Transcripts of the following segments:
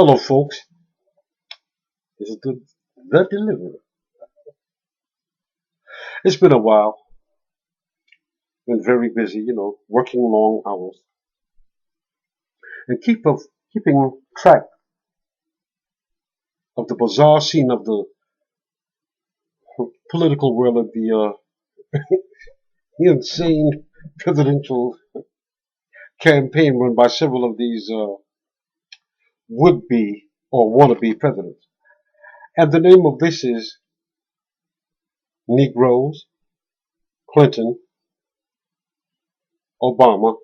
Hello, folks. This is the Deliverer. It's been a while. Been very busy, working long hours and keeping track of the bizarre scene of the political world of the insane presidential campaign run by several of these would-be or wannabe presidents. And the name of this is Negroes, Clinton, Obama,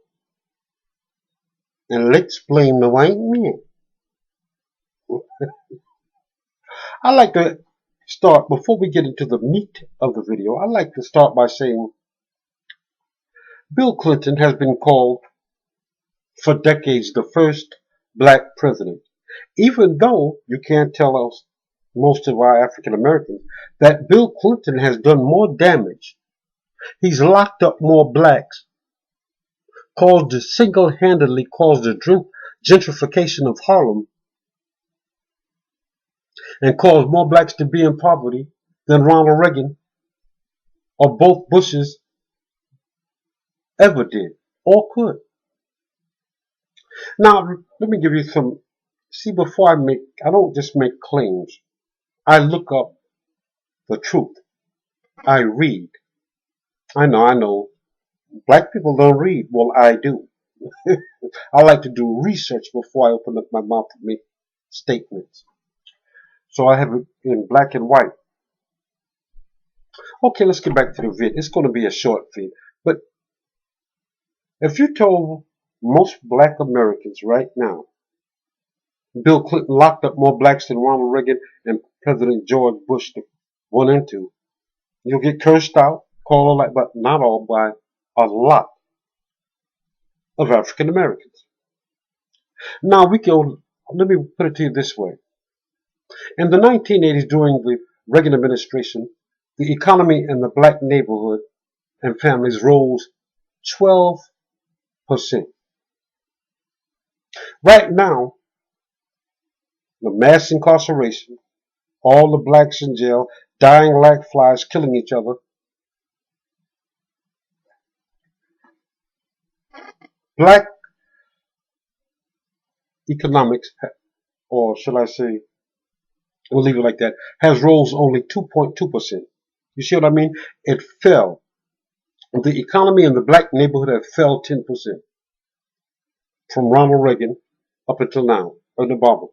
and let's blame the white man. I like to start, before we get into the meat of the video, I like to start by saying Bill Clinton has been called for decades the first black president. Even though you can't tell us, most of our African Americans, that Bill Clinton has done more damage. He's locked up more blacks, single-handedly caused the gentrification of Harlem, and caused more blacks to be in poverty than Ronald Reagan or both Bushes ever did or could. Now, let me give you some. See, before I don't just make claims. I look up the truth. I read. I know. Black people don't read. Well, I do. I like to do research before I open up my mouth to make statements. So I have it in black and white. Okay, let's get back to the vid. It's going to be a short vid. But if you told most black Americans right now, Bill Clinton locked up more blacks than Ronald Reagan and President George Bush 1 and 2, you'll get cursed out, called all that, but not all, by a lot of African Americans. Now let me put it to you this way. In the 1980s, during the Reagan administration, the economy in the black neighborhood and families rose 12%. Right now, the mass incarceration, all the blacks in jail, dying like flies, killing each other, black economics, or should I say, we'll leave it like that, has rose only 2.2%. You see what I mean? It fell. The economy in the black neighborhood has fell 10% from Ronald Reagan up until now, under Obama.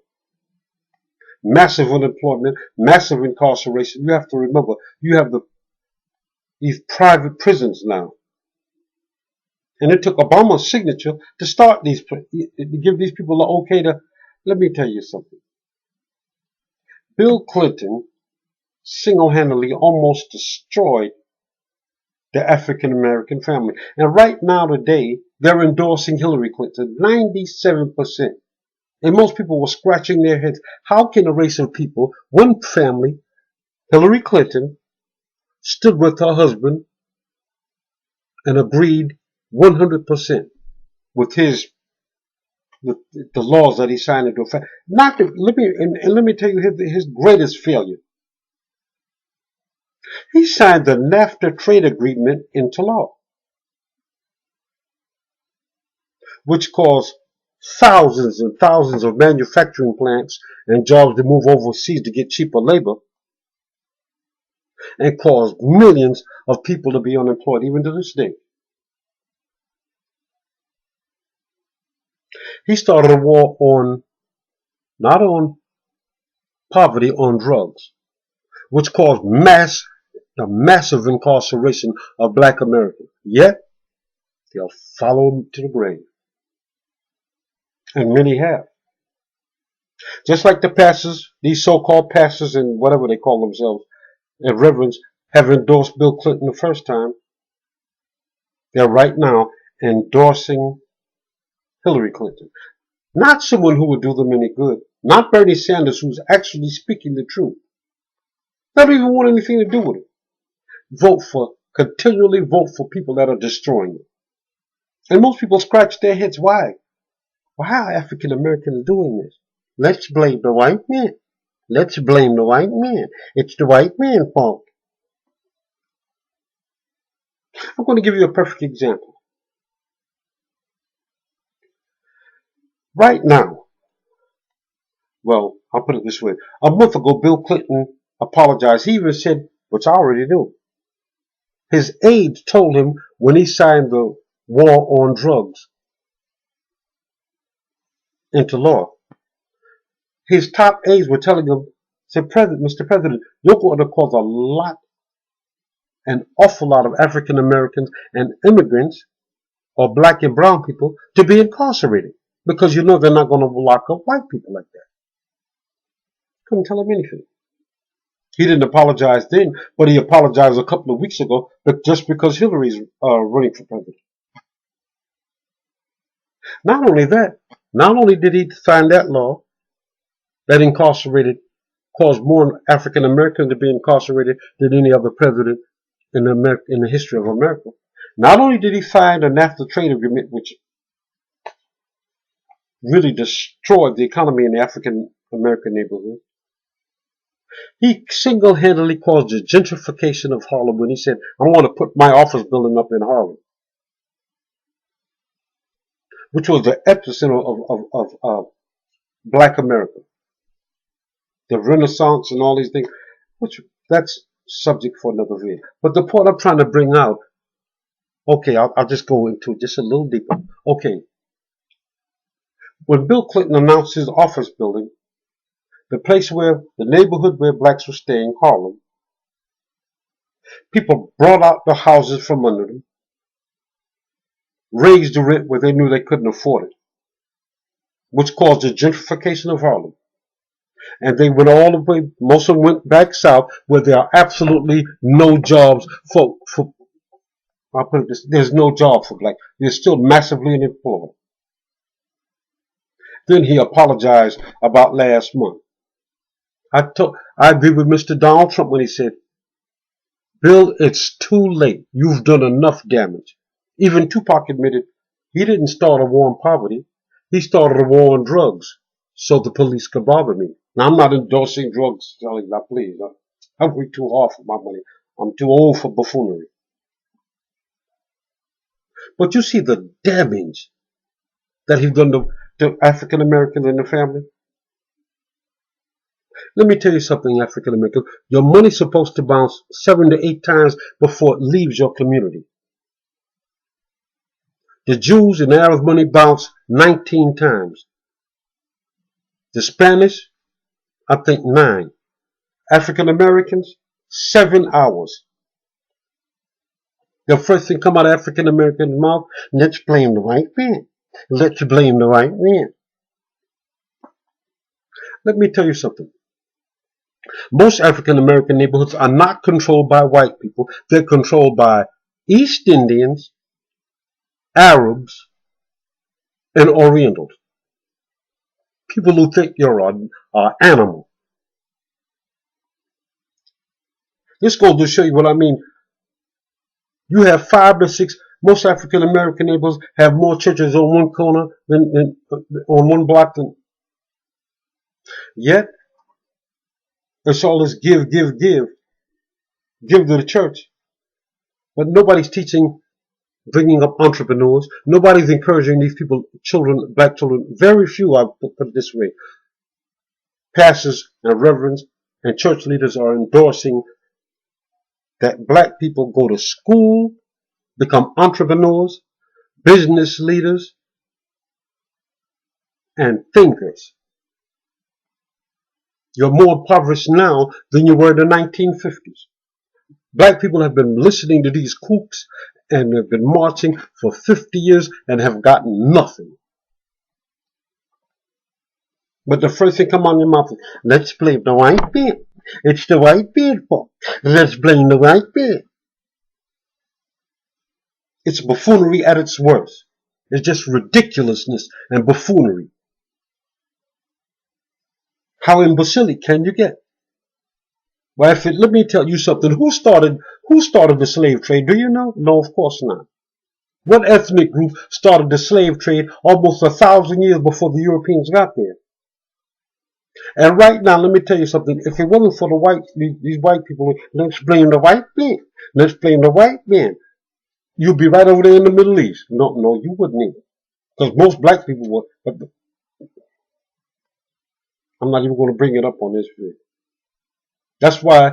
Massive unemployment, massive incarceration. You have to remember, you have these private prisons now. And it took Obama's signature to start to give these people the okay to. Let me tell you something. Bill Clinton single-handedly almost destroyed the African American family. And right now today, they're endorsing Hillary Clinton, 97%. And most people were scratching their heads. How can a race of people, one family, Hillary Clinton, stood with her husband and agreed 100% with the laws that he signed into effect. Let me tell you his greatest failure. He signed the NAFTA trade agreement into law, which caused thousands and thousands of manufacturing plants and jobs to move overseas to get cheaper labor, and caused millions of people to be unemployed, even to this day. He started a war not on poverty, on drugs, which caused massive incarceration of black Americans. Yet, they'll follow him to the grave. And many have. Just like the pastors, these so-called pastors and whatever they call themselves, and reverends, have endorsed Bill Clinton the first time, they're right now endorsing Hillary Clinton. Not someone who would do them any good. Not Bernie Sanders, who's actually speaking the truth. They don't even want anything to do with it. Continually vote for people that are destroying it. And most people scratch their heads. Why? Why are African Americans doing this? Let's blame the white man. Let's blame the white man. It's the white man's fault. I'm going to give you a perfect example. Right now, well, I'll put it this way. A month ago, Bill Clinton apologized. He even said, which I already knew, his aides told him when he signed the war on drugs into law, his top aides were telling him, said, Mr. President, you're going to cause an awful lot of African Americans and immigrants or black and brown people to be incarcerated because you know they're not going to lock up white people like that. Couldn't tell him anything. He didn't apologize then, but he apologized a couple of weeks ago, but just because Hillary's running for president. Not only that, not only did he sign that law that caused more African Americans to be incarcerated than any other president in the history of America. Not only did he sign a NAFTA trade agreement, which really destroyed the economy in the African American neighborhood, he single-handedly caused the gentrification of Harlem when he said, I want to put my office building up in Harlem, which was the epicenter of black America. The Renaissance and all these things, which that's subject for another video. But the point I'm trying to bring out, okay, I'll just go into it just a little deeper. Okay, when Bill Clinton announced his office building, the neighborhood where blacks were staying, Harlem, people brought out the houses from under them, raised the rent where they knew they couldn't afford it, which caused the gentrification of Harlem. And they went all the way, most of them went back south where there are absolutely no jobs for I'll put it this, there's no job for black. They're still massively unemployed. Then he apologized about last month. I agree with Mr. Donald Trump when he said, Bill, it's too late. You've done enough damage. Even Tupac admitted he didn't start a war on poverty. He started a war on drugs so the police could bother me. Now, I'm not endorsing drugs selling, now please. I work too hard for my money. I'm too old for buffoonery. But you see the damage that he's done to African Americans and their family. Let me tell you something, African American. Your money's supposed to bounce 7 to 8 times before it leaves your community. The Jews and Arab money bounce 19 times. The Spanish, I think 9. African Americans, 7 hours. The first thing come out of African American's mouth, let's blame the white man. Let's blame the white man. Let me tell you something. Most African American neighborhoods are not controlled by white people. They're controlled by East Indians, Arabs, and Orientals. People who think you're an animal. This goes to show you what I mean. You have 5 to 6. Most African American neighborhoods have more churches on one corner than on one block than. Yet, it's all this give to the church. But nobody's teaching, bringing up entrepreneurs. Nobody's encouraging these people, children, black children. Very few, I put it this way. Pastors and reverends and church leaders are endorsing that black people go to school, become entrepreneurs, business leaders, and thinkers. You're more impoverished now than you were in the 1950s. Black people have been listening to these kooks and have been marching for 50 years and have gotten nothing. But the first thing come on your mouth is, let's blame the white man. It's the white man's fault. Let's blame the white man. It's buffoonery at its worst. It's just ridiculousness and buffoonery. How imbecilic can you get? Well, let me tell you something. Who started the slave trade? Do you know? No, of course not. What ethnic group started the slave trade almost 1,000 years before the Europeans got there? And right now, let me tell you something. If it wasn't for the these white people, let's blame the white man. Let's blame the white man. You'd be right over there in the Middle East. No, no, you wouldn't either. Because most black people would. But I'm not even going to bring it up on this video. That's why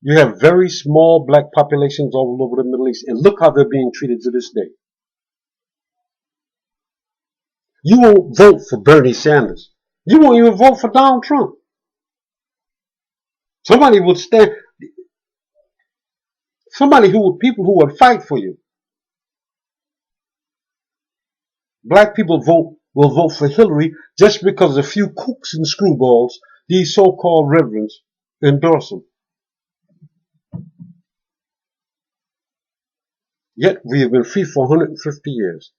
you have very small black populations all over the Middle East. And look how they're being treated to this day. You won't vote for Bernie Sanders. You won't even vote for Donald Trump. Somebody would stand, people who would fight for you. Black people will vote for Hillary just because a few kooks and screwballs, these so-called reverends, endorse them. Yet we have been free for 150 years.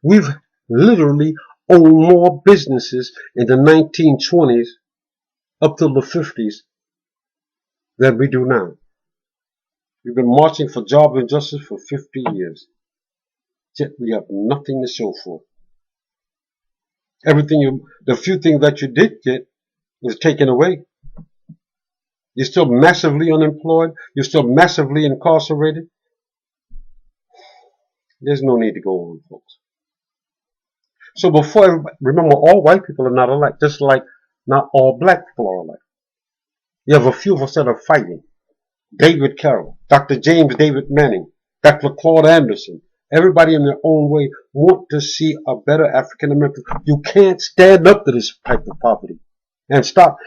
We've literally owned more businesses in the 1920s up till the 50s than we do now. We've been marching for job and justice for 50 years. Yet we have nothing to show for it. The few things that you did get is taken away. You're still massively unemployed. You're still massively incarcerated. There's no need to go on, folks. So remember, all white people are not alike, just like not all black people are alike. You have a few of us that are fighting. David Carroll, Dr. James David Manning, Dr. Claude Anderson, everybody in their own way want to see a better African American. You can't stand up to this type of poverty and stop.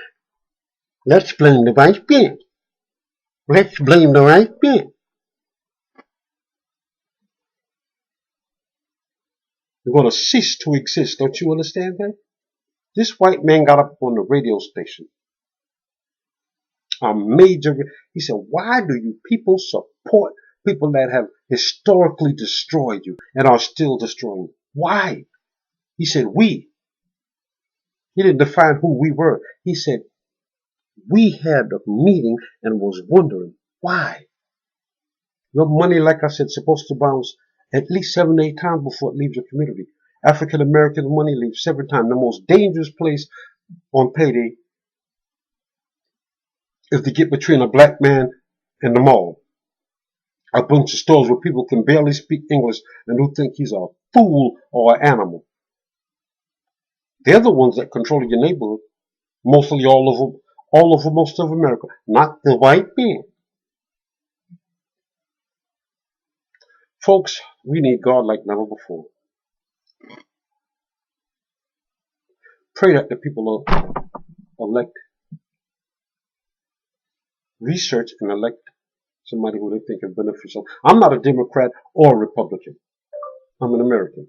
Let's blame the white man. Let's blame the white man. You're going to cease to exist. Don't you understand that? This white man got up on the radio station. He said, why do you people support people that have historically destroyed you and are still destroying you? Why? He said, we. He didn't define who we were. He said, we had a meeting and was wondering why. Your money, like I said, supposed to bounce at least 7 to 8 times before it leaves your community. African American money leaves 7 times. The most dangerous place on payday is to get between a black man and the mall. A bunch of stores where people can barely speak English and who think he's a fool or an animal. They're the ones that control your neighborhood, mostly all over most of America, not the white man. Folks, we need God like never before. Pray that the people elect, research and elect somebody who they think is beneficial. I'm not a Democrat or a Republican. I'm an American.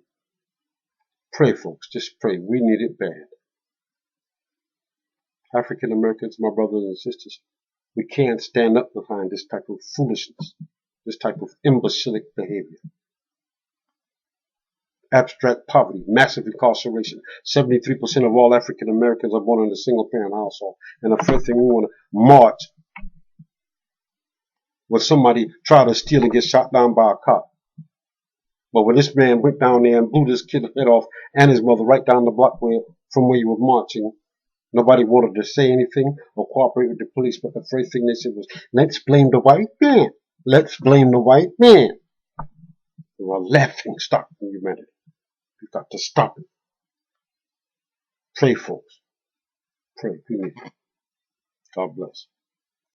Pray, folks. Just pray. We need it bad. African Americans, my brothers and sisters, we can't stand up behind this type of foolishness, this type of imbecilic behavior. Abstract poverty, massive incarceration. 73% of all African Americans are born in a single-parent household. And the first thing we want to march when somebody tried to steal and get shot down by a cop. But when this man went down there and blew this kid's head off and his mother right down the block from where you were marching, nobody wanted to say anything or cooperate with the police. But the first thing they said was, let's blame the white man. Let's blame the white man. They were a laughing stock in humanity. We've got to stop it. Pray, folks. Pray. We need it. God bless.